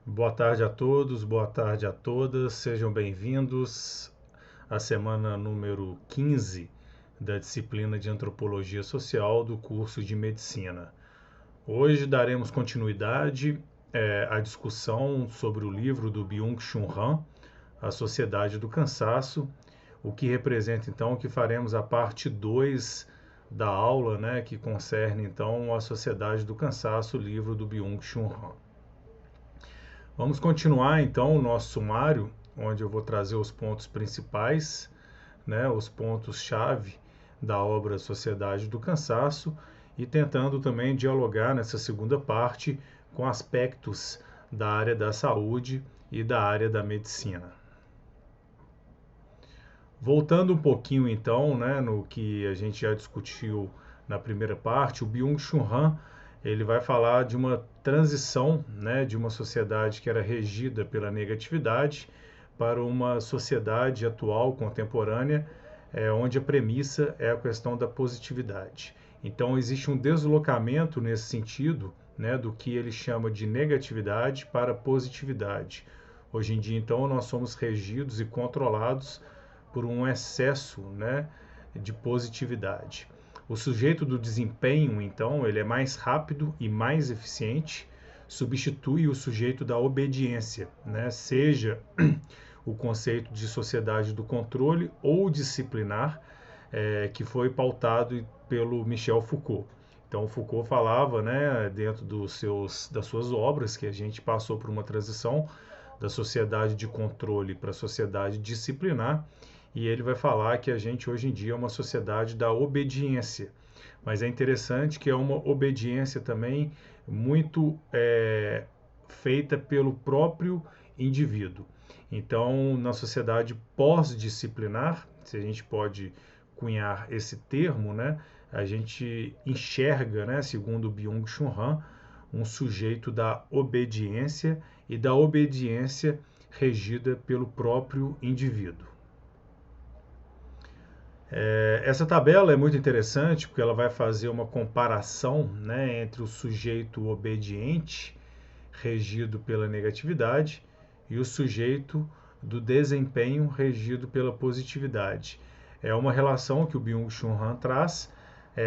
Boa tarde a todos, boa tarde a todas, sejam bem-vindos à semana número 15 da disciplina de Antropologia Social do curso de Medicina. Hoje daremos continuidade à discussão sobre o livro do Byung-Chul Han, A Sociedade do Cansaço, o que representa então que faremos a parte 2 da aula, né, que concerne então a Sociedade do Cansaço, o livro do Byung-Chul Han. Vamos continuar então o nosso sumário, onde eu vou trazer os pontos principais, né, os pontos-chave da obra Sociedade do Cansaço e tentando também dialogar nessa segunda parte com aspectos da área da saúde e da área da medicina. Voltando um pouquinho então, né, no que a gente já discutiu na primeira parte, o Byung-Chul Han ele vai falar de uma transição, né, de uma sociedade que era regida pela negatividade para uma sociedade atual, contemporânea, onde a premissa é a questão da positividade. Então existe um deslocamento nesse sentido, né, do que ele chama de negatividade para positividade. Hoje em dia, então, nós somos regidos e controlados por um excesso, né, de positividade. O sujeito do desempenho, então, ele é mais rápido e mais eficiente, substitui o sujeito da obediência, né, seja o conceito de sociedade do controle ou disciplinar, que foi pautado pelo Michel Foucault. Então, Foucault falava, né, dentro das suas obras, que a gente passou por uma transição da sociedade de controle para a sociedade disciplinar, e ele vai falar que a gente hoje em dia é uma sociedade da obediência. Mas é interessante que é uma obediência também muito feita pelo próprio indivíduo. Então, na sociedade pós-disciplinar, se a gente pode cunhar esse termo, né, a gente enxerga, né, segundo Byung-Chul Han, um sujeito da obediência e da obediência regida pelo próprio indivíduo. Essa tabela é muito interessante porque ela vai fazer uma comparação, né, entre o sujeito obediente, regido pela negatividade, e o sujeito do desempenho, regido pela positividade. É uma relação que o Byung-Chul Han traz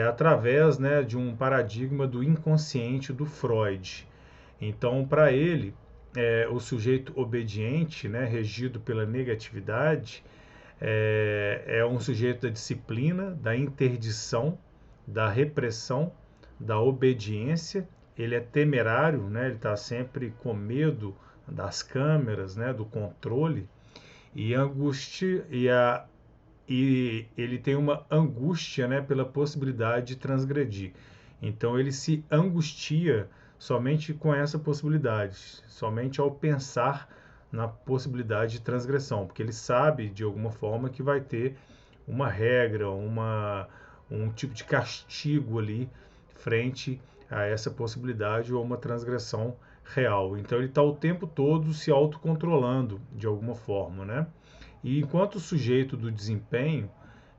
através, né, de um paradigma do inconsciente do Freud. Então, para ele, o sujeito obediente, né, regido pela negatividade, é um sujeito da disciplina, da interdição, da repressão, da obediência. Ele é temerário, né? Ele está sempre com medo das câmeras, né? Do controle e angústia e ele tem uma angústia, né? Pela possibilidade de transgredir. Então ele se angustia somente com essa possibilidade, somente ao pensar na possibilidade de transgressão, porque ele sabe de alguma forma que vai ter uma regra, um tipo de castigo ali frente a essa possibilidade ou uma transgressão real. Então ele está o tempo todo se autocontrolando de alguma forma, né? E enquanto o sujeito do desempenho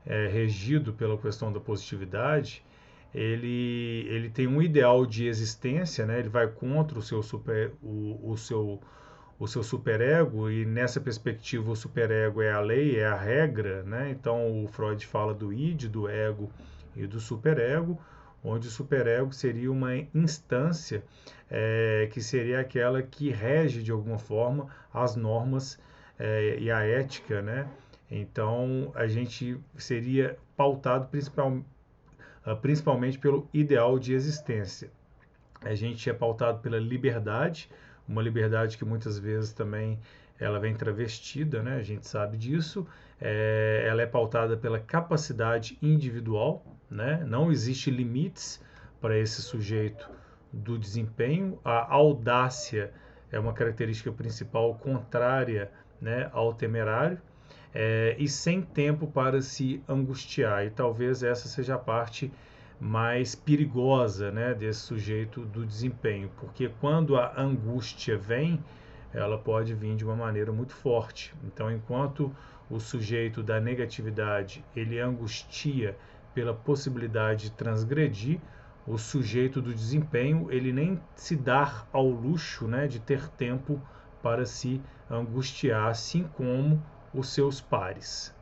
é regido pela questão da positividade, ele tem um ideal de existência, né? Ele vai contra o seu superego, e nessa perspectiva o superego é a lei, é a regra, né? Então o Freud fala do id, do ego e do superego, onde o superego seria uma instância que seria aquela que rege de alguma forma as normas e a ética, né? Então a gente seria pautado principalmente pelo ideal de existência. A gente é pautado pela liberdade, uma liberdade que muitas vezes também ela vem travestida, né? A gente sabe disso. Ela é pautada pela capacidade individual, né? Não existe limites para esse sujeito do desempenho. A audácia é uma característica principal contrária, né, ao temerário. E sem tempo para se angustiar. E talvez essa seja a parte mais perigosa, né, desse sujeito do desempenho, porque quando a angústia vem, ela pode vir de uma maneira muito forte. Então, enquanto o sujeito da negatividade ele angustia pela possibilidade de transgredir, o sujeito do desempenho ele nem se dá ao luxo, né, de ter tempo para se angustiar, assim como os seus pares.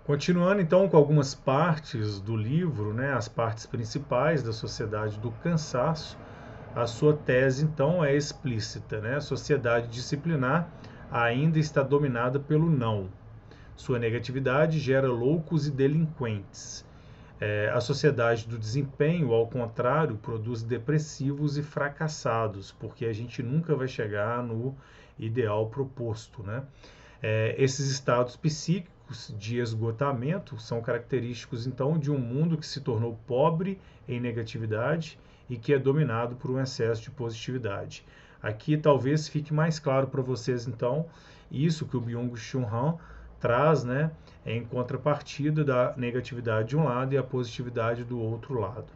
Continuando então com algumas partes do livro, né, as partes principais da Sociedade do Cansaço, a sua tese então é explícita, né? A sociedade disciplinar ainda está dominada pelo não. Sua negatividade gera loucos e delinquentes. A sociedade do desempenho, ao contrário, produz depressivos e fracassados, porque a gente nunca vai chegar no ideal proposto, né? Esses estados psíquicos de esgotamento são característicos, então, de um mundo que se tornou pobre em negatividade e que é dominado por um excesso de positividade. Aqui talvez fique mais claro para vocês, então, isso que o Byung-Chul Han traz, né, em contrapartida da negatividade de um lado e a positividade do outro lado.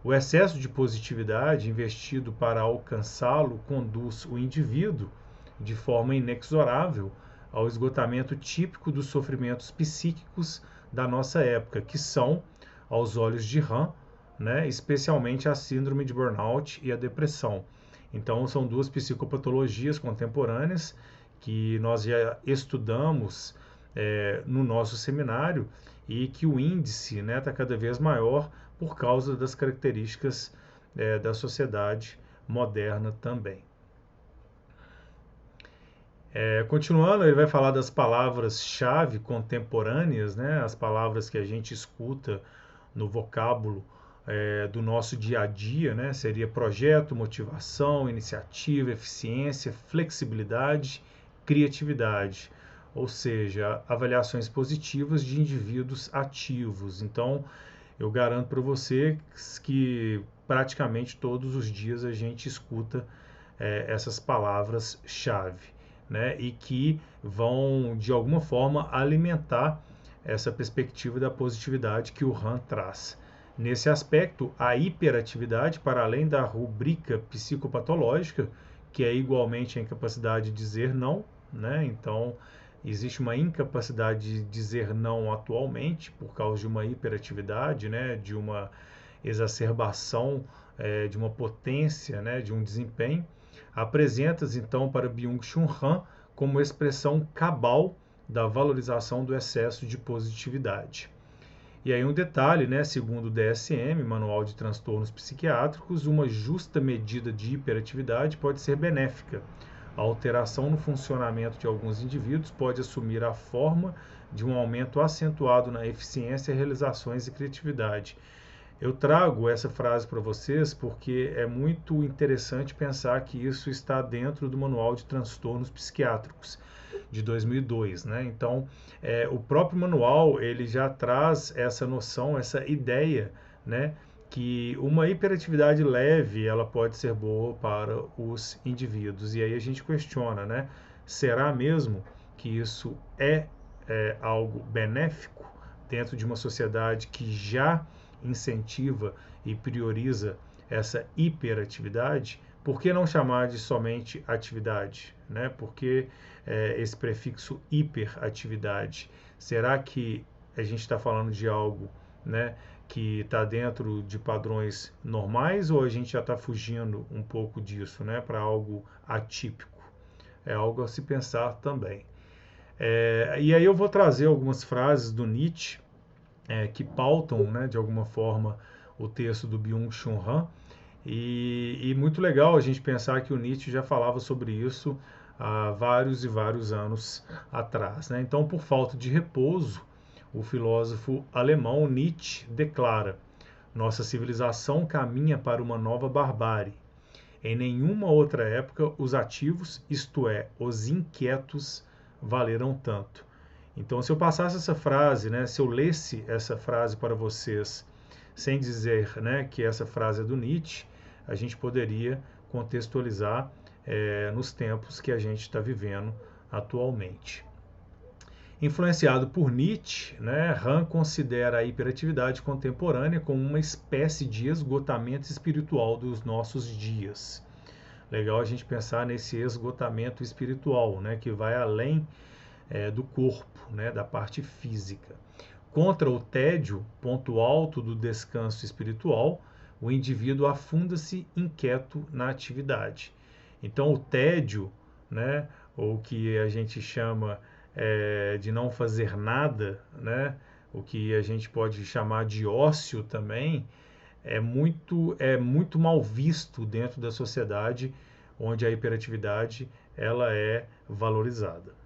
O excesso de positividade investido para alcançá-lo conduz o indivíduo, de forma inexorável, ao esgotamento típico dos sofrimentos psíquicos da nossa época, que são, aos olhos de Han, né, especialmente a síndrome de burnout e a depressão. Então, são duas psicopatologias contemporâneas que nós já estudamos no nosso seminário e que o índice, né, está cada vez maior por causa das características da sociedade moderna também. Continuando, ele vai falar das palavras-chave contemporâneas, né, as palavras que a gente escuta no vocábulo do nosso dia a dia, né, seria projeto, motivação, iniciativa, eficiência, flexibilidade, criatividade, ou seja, avaliações positivas de indivíduos ativos. Então, eu garanto para você que praticamente todos os dias a gente escuta essas palavras-chave, né, e que vão, de alguma forma, alimentar essa perspectiva da positividade que o Han traz. Nesse aspecto, a hiperatividade, para além da rubrica psicopatológica, que é igualmente a incapacidade de dizer não, né? Então, existe uma incapacidade de dizer não atualmente por causa de uma hiperatividade, né? De uma exacerbação, de uma potência, né? De um desempenho. Apresenta-se então para Byung-Chul Han como expressão cabal da valorização do excesso de positividade. E aí um detalhe, né, segundo o DSM, Manual de Transtornos Psiquiátricos, uma justa medida de hiperatividade pode ser benéfica. A alteração no funcionamento de alguns indivíduos pode assumir a forma de um aumento acentuado na eficiência, realizações e criatividade. Eu trago essa frase para vocês porque é muito interessante pensar que isso está dentro do Manual de Transtornos Psiquiátricos de 2002, né? Então, o próprio manual ele já traz essa noção, essa ideia, né, que uma hiperatividade leve ela pode ser boa para os indivíduos. E aí a gente questiona, né? Será mesmo que isso é algo benéfico dentro de uma sociedade que já incentiva e prioriza essa hiperatividade? Por que não chamar de somente atividade, né? Por que esse prefixo hiperatividade? Será que a gente está falando de algo, né, que está dentro de padrões normais ou a gente já está fugindo um pouco disso, né, para algo atípico? É algo a se pensar também. E aí eu vou trazer algumas frases do Nietzsche que pautam, né, de alguma forma o texto do Byung-Chul Han, e muito legal a gente pensar que o Nietzsche já falava sobre isso há vários e vários anos atrás, né? Então, por falta de repouso, o filósofo alemão Nietzsche declara: nossa civilização caminha para uma nova barbárie. Em nenhuma outra época os ativos, isto é, os inquietos, valeram tanto. Então, se eu passasse essa frase, né, se eu lesse essa frase para vocês, sem dizer, né, que essa frase é do Nietzsche, a gente poderia contextualizar nos tempos que a gente está vivendo atualmente. Influenciado por Nietzsche, né, Han considera a hiperatividade contemporânea como uma espécie de esgotamento espiritual dos nossos dias. Legal a gente pensar nesse esgotamento espiritual, né, que vai além do corpo, né, da parte física. Contra o tédio, ponto alto do descanso espiritual, o indivíduo afunda-se inquieto na atividade. Então, o tédio, né, ou que a gente chama de não fazer nada, né, o que a gente pode chamar de ócio também, é muito mal visto dentro da sociedade onde a hiperatividade ela é valorizada.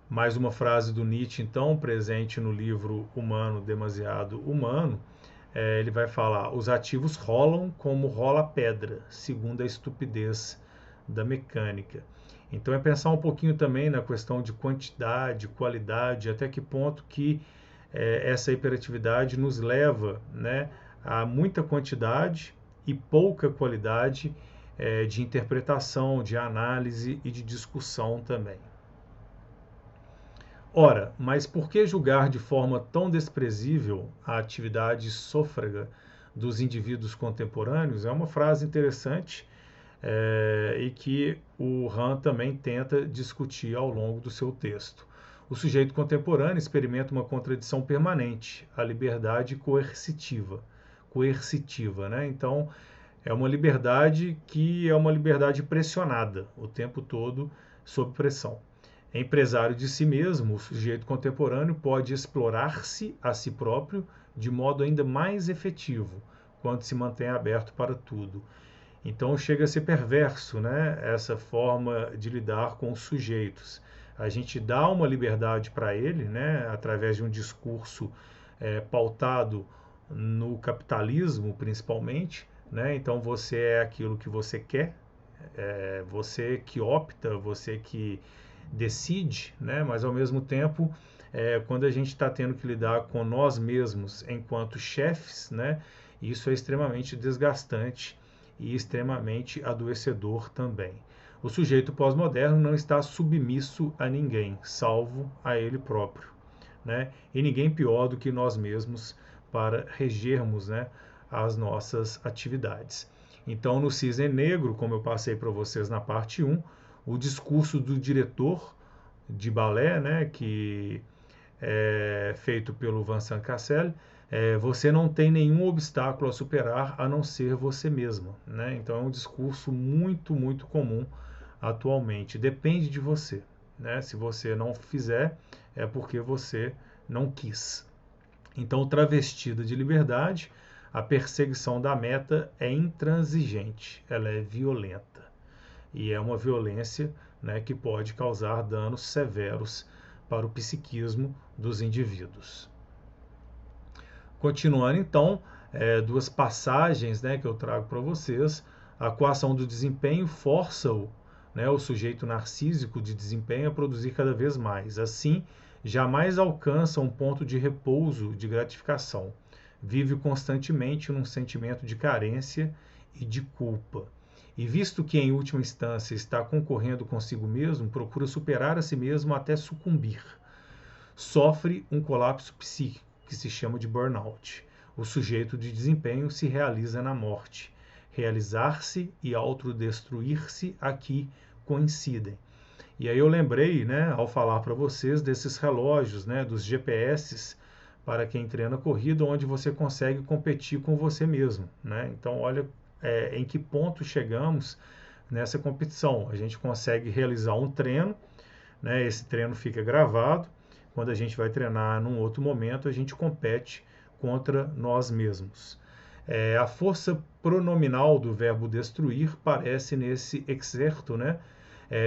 Mais uma frase do Nietzsche, então, presente no livro Humano, Demasiado Humano. Ele vai falar: os ativos rolam como rola a pedra, segundo a estupidez da mecânica. Então é pensar um pouquinho também na questão de quantidade, qualidade, até que ponto que essa hiperatividade nos leva, né, a muita quantidade e pouca qualidade de interpretação, de análise e de discussão também. Ora, mas por que julgar de forma tão desprezível a atividade sôfrega dos indivíduos contemporâneos? É uma frase interessante e que o Rand também tenta discutir ao longo do seu texto. O sujeito contemporâneo experimenta uma contradição permanente, a liberdade coercitiva, né? Então, é uma liberdade que é uma liberdade pressionada o tempo todo sob pressão. Empresário de si mesmo, o sujeito contemporâneo pode explorar-se a si próprio de modo ainda mais efetivo, quando se mantém aberto para tudo. Então chega a ser perverso, né, essa forma de lidar com os sujeitos. A gente dá uma liberdade para ele, né, através de um discurso pautado no capitalismo, principalmente. Né? Então você é aquilo que você quer, você que opta, você que decide, né? Mas ao mesmo tempo, quando a gente está tendo que lidar com nós mesmos enquanto chefes, né? Isso é extremamente desgastante e extremamente adoecedor também. O sujeito pós-moderno não está submisso a ninguém, salvo a ele próprio, né? E ninguém pior do que nós mesmos para regermos, né, as nossas atividades. Então, no Cisne Negro, como eu passei para vocês na parte 1, o discurso do diretor de balé, né, que é feito pelo Vincent Cassel, você não tem nenhum obstáculo a superar a não ser você mesma. Né? Então é um discurso muito, muito comum atualmente. Depende de você. Né? Se você não fizer, é porque você não quis. Então, travestida de liberdade, a perseguição da meta é intransigente, ela é violenta. E é uma violência, né, que pode causar danos severos para o psiquismo dos indivíduos. Continuando então, duas passagens, né, que eu trago para vocês. A coação do desempenho força-o, né, o sujeito narcísico de desempenho a produzir cada vez mais. Assim, jamais alcança um ponto de repouso, de gratificação. Vive constantemente num sentimento de carência e de culpa. E visto que, em última instância, está concorrendo consigo mesmo, procura superar a si mesmo até sucumbir. Sofre um colapso psíquico, que se chama de burnout. O sujeito de desempenho se realiza na morte. Realizar-se e autodestruir-se aqui coincidem. E aí eu lembrei, né, ao falar para vocês desses relógios, né, dos GPS para quem treina corrida, onde você consegue competir com você mesmo. Né? Então, olha em que ponto chegamos nessa competição. A gente consegue realizar um treino, né, esse treino fica gravado. Quando a gente vai treinar num outro momento, a gente compete contra nós mesmos. A força pronominal do verbo destruir parece nesse excerto, né,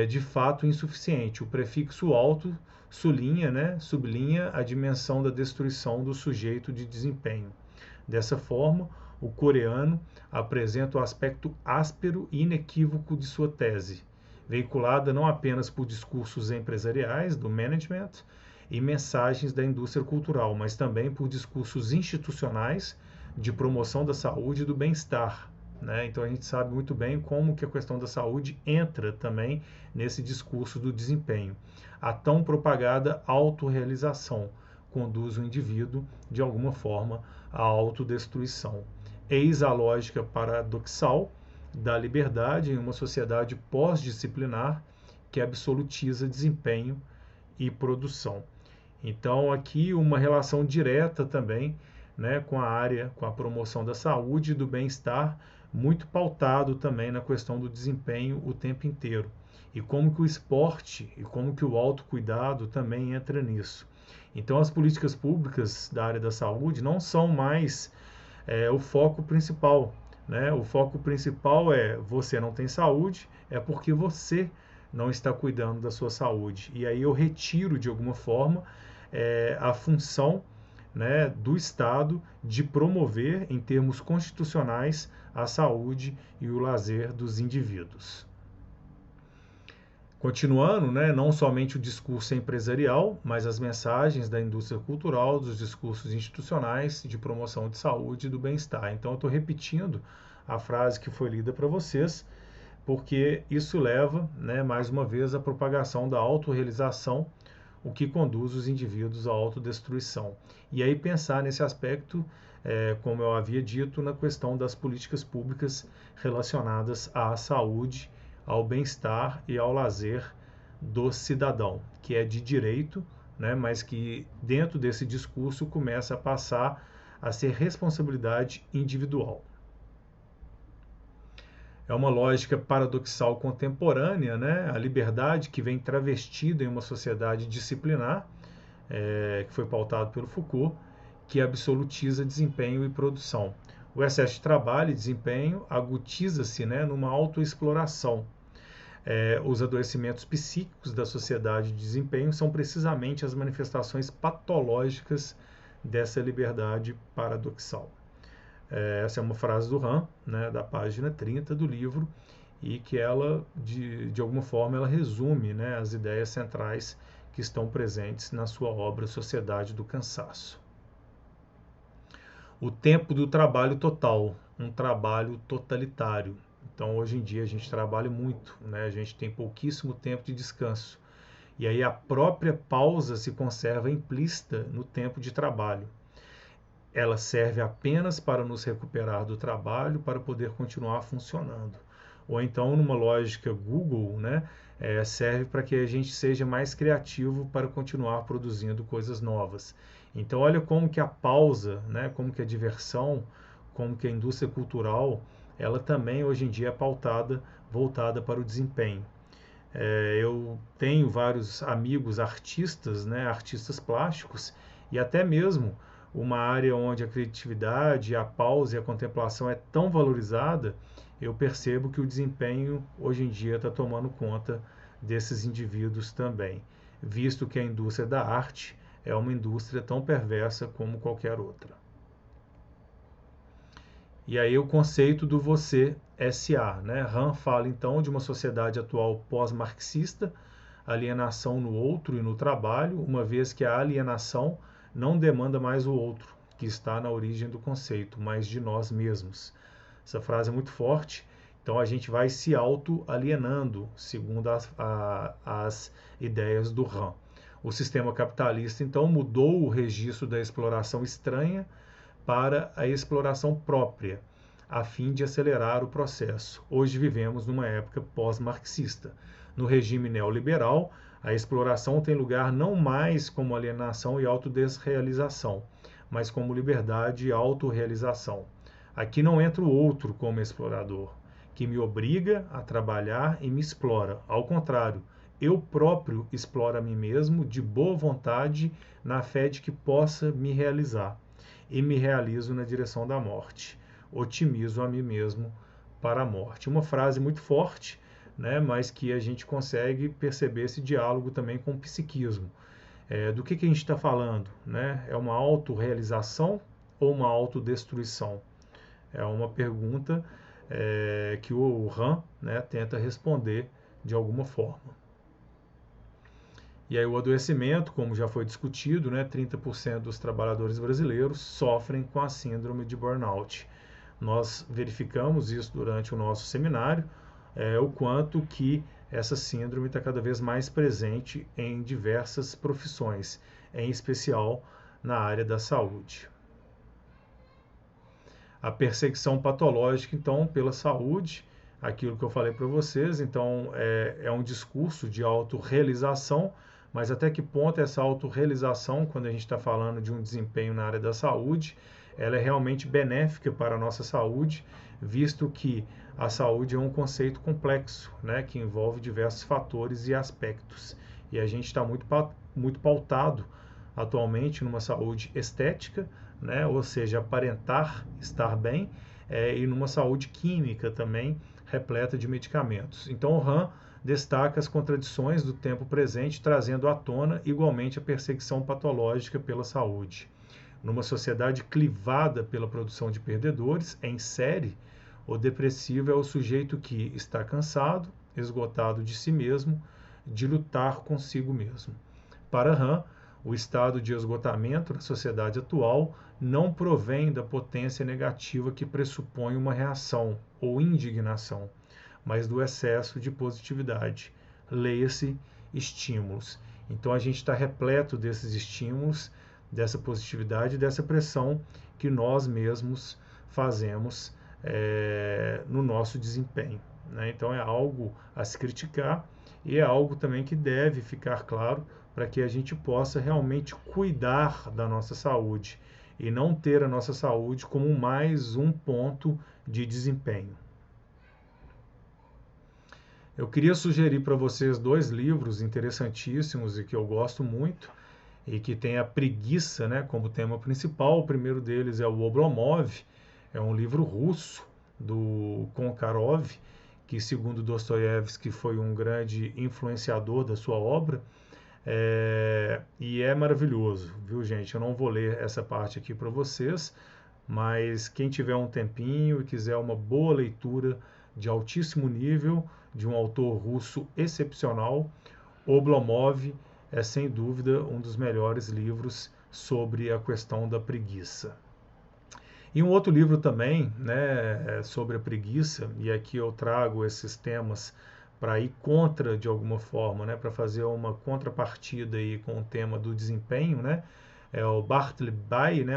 de fato insuficiente. O prefixo alto sublinha a dimensão da destruição do sujeito de desempenho. Dessa forma, o coreano apresenta o aspecto áspero e inequívoco de sua tese, veiculada não apenas por discursos empresariais do management e mensagens da indústria cultural, mas também por discursos institucionais de promoção da saúde e do bem-estar. Né? Então a gente sabe muito bem como que a questão da saúde entra também nesse discurso do desempenho. A tão propagada autorrealização conduz o indivíduo, de alguma forma, à autodestruição. Eis a lógica paradoxal da liberdade em uma sociedade pós-disciplinar que absolutiza desempenho e produção. Então, aqui uma relação direta também, né, com a área, com a promoção da saúde e do bem-estar, muito pautado também na questão do desempenho o tempo inteiro. E como que o esporte e como que o autocuidado também entra nisso. Então, as políticas públicas da área da saúde não são mais o foco principal, né? O foco principal é você não tem saúde, é porque você não está cuidando da sua saúde. E aí eu retiro de alguma forma a função, né, do Estado de promover, em termos constitucionais, a saúde e o lazer dos indivíduos. Continuando, né, não somente o discurso empresarial, mas as mensagens da indústria cultural, dos discursos institucionais de promoção de saúde e do bem-estar. Então, eu estou repetindo a frase que foi lida para vocês, porque isso leva, né, mais uma vez, à propagação da autorrealização, o que conduz os indivíduos à autodestruição. E aí pensar nesse aspecto, como eu havia dito, na questão das políticas públicas relacionadas à saúde, ao bem-estar e ao lazer do cidadão, que é de direito, né, mas que dentro desse discurso começa a passar a ser responsabilidade individual. É uma lógica paradoxal contemporânea, né? A liberdade que vem travestida em uma sociedade disciplinar, que foi pautado pelo Foucault, que absolutiza desempenho e produção. O excesso de trabalho e desempenho agutiza-se, né, numa autoexploração. Os adoecimentos psíquicos da sociedade de desempenho são precisamente as manifestações patológicas dessa liberdade paradoxal. Essa é uma frase do Han, né, da página 30 do livro, e que ela, de alguma forma, ela resume, né, as ideias centrais que estão presentes na sua obra Sociedade do Cansaço. O tempo do trabalho total, um trabalho totalitário. Então, hoje em dia, a gente trabalha muito, né, a gente tem pouquíssimo tempo de descanso. E aí a própria pausa se conserva implícita no tempo de trabalho. Ela serve apenas para nos recuperar do trabalho para poder continuar funcionando. Ou então, numa lógica Google, né, serve para que a gente seja mais criativo para continuar produzindo coisas novas. Então, olha como que a pausa, né, como que a diversão, como que a indústria cultural, ela também hoje em dia é pautada, voltada para o desempenho. Eu tenho vários amigos artistas, né, artistas plásticos, e até mesmo uma área onde a criatividade, a pausa e a contemplação é tão valorizada, eu percebo que o desempenho hoje em dia está tomando conta desses indivíduos também, visto que a indústria da arte é uma indústria tão perversa como qualquer outra. E aí o conceito do você SA, né? Han fala então de uma sociedade atual pós-marxista, alienação no outro e no trabalho, uma vez que a alienação não demanda mais o outro, que está na origem do conceito, mas de nós mesmos. Essa frase é muito forte, então a gente vai se auto-alienando, segundo as ideias do Han. O sistema capitalista, então, mudou o registro da exploração estranha para a exploração própria, a fim de acelerar o processo. Hoje vivemos numa época pós-marxista. No regime neoliberal, a exploração tem lugar não mais como alienação e autodesrealização, mas como liberdade e autorrealização. Aqui não entra o outro como explorador, que me obriga a trabalhar e me explora. Ao contrário, eu próprio exploro a mim mesmo de boa vontade, na fé de que possa me realizar. E me realizo na direção da morte. Otimizo a mim mesmo para a morte. Uma frase muito forte, né, mas que a gente consegue perceber esse diálogo também com o psiquismo. Do que a gente está falando? Né? É uma autorrealização ou uma autodestruição? É uma pergunta que o Han, né, tenta responder de alguma forma. E aí o adoecimento, como já foi discutido, né, 30% dos trabalhadores brasileiros sofrem com a síndrome de burnout. Nós verificamos isso durante o nosso seminário, o quanto que essa síndrome está cada vez mais presente em diversas profissões, em especial na área da saúde. A perseguição patológica, então, pela saúde, aquilo que eu falei para vocês, então, é um discurso de autorrealização, mas até que ponto essa autorrealização, quando a gente está falando de um desempenho na área da saúde, ela é realmente benéfica para a nossa saúde, visto que a saúde é um conceito complexo, né, que envolve diversos fatores e aspectos. E a gente está muito pautado atualmente numa saúde estética, né, ou seja, aparentar estar bem, e numa saúde química também, repleta de medicamentos. Então, o Han destaca as contradições do tempo presente, trazendo à tona igualmente a perseguição patológica pela saúde. Numa sociedade clivada pela produção de perdedores, em série, o depressivo é o sujeito que está cansado, esgotado de si mesmo, de lutar consigo mesmo. Para Han, o estado de esgotamento na sociedade atual não provém da potência negativa que pressupõe uma reação ou indignação, mas do excesso de positividade. Leia-se estímulos. Então a gente está repleto desses estímulos, dessa positividade, dessa pressão que nós mesmos fazemos no nosso desempenho, né? Então é algo a se criticar e é algo também que deve ficar claro para que a gente possa realmente cuidar da nossa saúde e não ter a nossa saúde como mais um ponto de desempenho. Eu queria sugerir para vocês 2 livros interessantíssimos e que eu gosto muito e que tem a preguiça, né, como tema principal. O primeiro deles é o Oblomov, é um livro russo do Konkarov, que segundo Dostoiévski foi um grande influenciador da sua obra, e é maravilhoso, viu, gente? Eu não vou ler essa parte aqui para vocês, mas quem tiver um tempinho e quiser uma boa leitura de altíssimo nível, de um autor russo excepcional, Oblomov é sem dúvida um dos melhores livros sobre a questão da preguiça. E um outro livro também, né, sobre a preguiça, e aqui eu trago esses temas para ir contra de alguma forma, né, para fazer uma contrapartida aí com o tema do desempenho, né, é o Bartleby, né,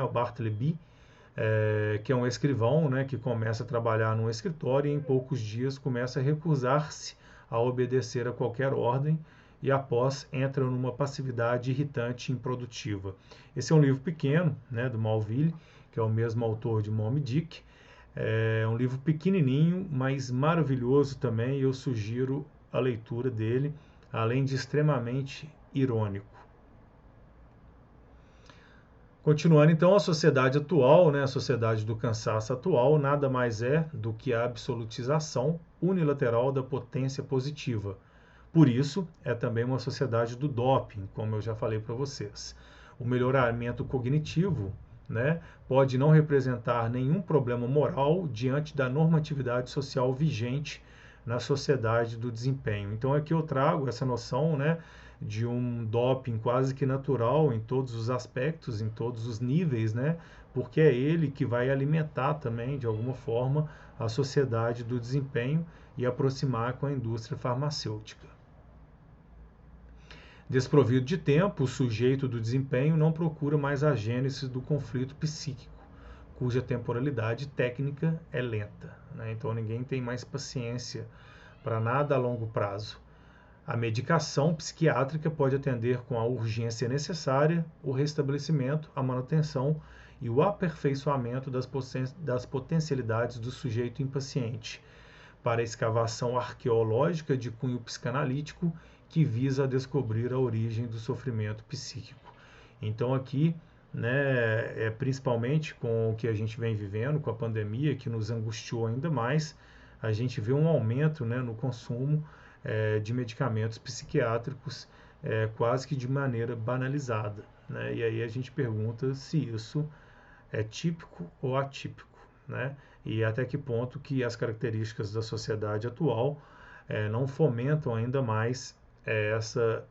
que é um escrivão, né, que começa a trabalhar num escritório e em poucos dias começa a recusar-se a obedecer a qualquer ordem e após entra numa passividade irritante e improdutiva. Esse é um livro pequeno, né, do Malville, que é o mesmo autor de Moby Dick. É um livro pequenininho, mas maravilhoso também, e eu sugiro a leitura dele, além de extremamente irônico. Continuando então, a sociedade atual, né, a sociedade do cansaço atual, nada mais é do que a absolutização unilateral da potência positiva. Por isso, é também uma sociedade do doping, como eu já falei para vocês. O melhoramento cognitivo, né, pode não representar nenhum problema moral diante da normatividade social vigente na sociedade do desempenho. Então aqui eu trago essa noção, né, de um doping quase que natural em todos os aspectos, em todos os níveis, né, porque é ele que vai alimentar também, de alguma forma, a sociedade do desempenho e aproximar com a indústria farmacêutica. Desprovido de tempo, o sujeito do desempenho não procura mais a gênese do conflito psíquico, cuja temporalidade técnica é lenta, né? Então ninguém tem mais paciência para nada a longo prazo. A medicação psiquiátrica pode atender com a urgência necessária o restabelecimento, a manutenção e o aperfeiçoamento das potencialidades do sujeito impaciente, para a escavação arqueológica de cunho psicanalítico que visa descobrir a origem do sofrimento psíquico. Então aqui, né, principalmente com o que a gente vem vivendo, com a pandemia, que nos angustiou ainda mais, a gente vê um aumento, né, no consumo de medicamentos psiquiátricos quase que de maneira banalizada, né? E aí a gente pergunta se isso é típico ou atípico, né? E até que ponto que as características da sociedade atual não fomentam ainda mais essa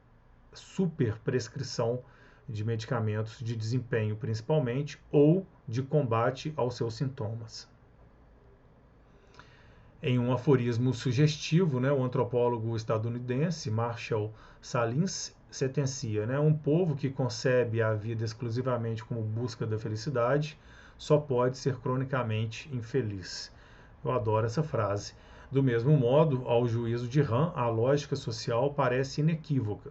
super prescrição de medicamentos de desempenho principalmente ou de combate aos seus sintomas. Em um aforismo sugestivo, né, o antropólogo estadunidense Marshall Salins sentencia, né, um povo que concebe a vida exclusivamente como busca da felicidade só pode ser cronicamente infeliz. Eu adoro essa frase. Do mesmo modo, ao juízo de Han, a lógica social parece inequívoca.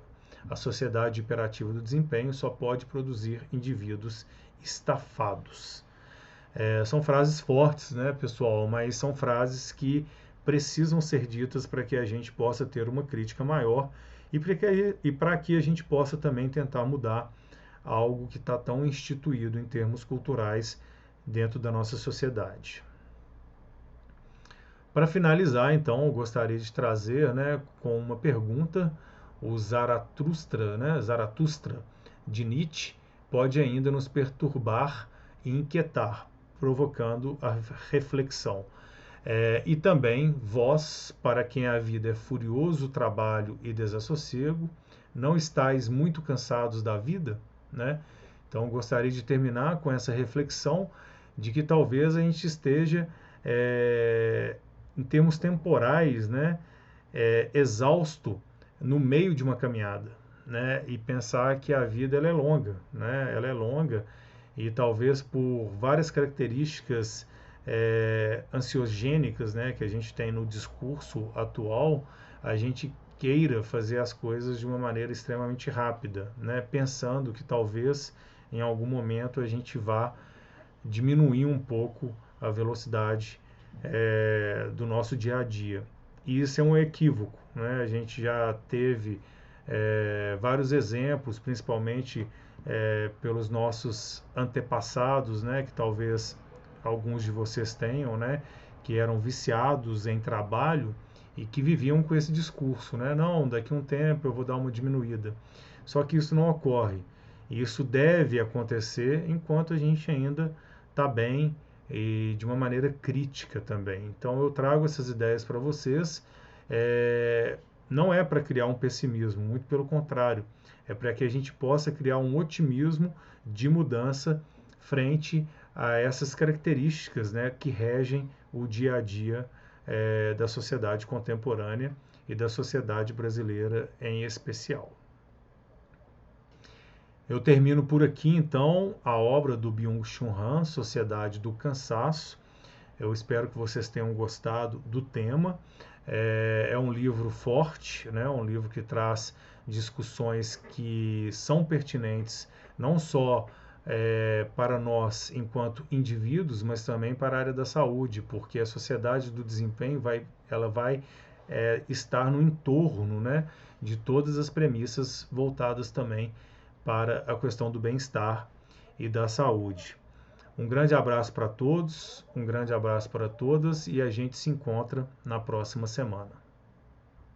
A sociedade imperativa do desempenho só pode produzir indivíduos estafados. São frases fortes, né, pessoal, mas são frases que precisam ser ditas para que a gente possa ter uma crítica maior e para que a gente possa também tentar mudar algo que está tão instituído em termos culturais dentro da nossa sociedade. Para finalizar, então, eu gostaria de trazer, né, com uma pergunta: o Zaratustra, né, Zaratustra de Nietzsche pode ainda nos perturbar e inquietar, provocando a reflexão. E também, vós, para quem a vida é furioso trabalho e desassossego, não estáis muito cansados da vida? Né? Então, gostaria de terminar com essa reflexão de que talvez a gente esteja, em termos temporais, né, exausto no meio de uma caminhada, né, e pensar que a vida ela é longa, né, ela é longa e talvez por várias características ansiogênicas, né, que a gente tem no discurso atual, a gente queira fazer as coisas de uma maneira extremamente rápida, né, pensando que talvez em algum momento a gente vá diminuir um pouco a velocidade do nosso dia a dia. E isso é um equívoco, né? A gente já teve vários exemplos, principalmente pelos nossos antepassados, né? Que talvez alguns de vocês tenham, né? Que eram viciados em trabalho e que viviam com esse discurso, né? Não, daqui a um tempo eu vou dar uma diminuída. Só que isso não ocorre. E isso deve acontecer enquanto a gente ainda está bem e de uma maneira crítica também. Então eu trago essas ideias para vocês. Não é para criar um pessimismo, muito pelo contrário, é para que a gente possa criar um otimismo de mudança frente a essas características, né, que regem o dia a dia da sociedade contemporânea e da sociedade brasileira em especial. Eu termino por aqui, então, a obra do Byung-Chul Han, Sociedade do Cansaço. Eu espero que vocês tenham gostado do tema. É um livro forte, né? Um livro que traz discussões que são pertinentes não só para nós enquanto indivíduos, mas também para a área da saúde, porque a sociedade do desempenho vai estar no entorno, né, de todas as premissas voltadas também para a questão do bem-estar e da saúde. Um grande abraço para todos, um grande abraço para todas e a gente se encontra na próxima semana.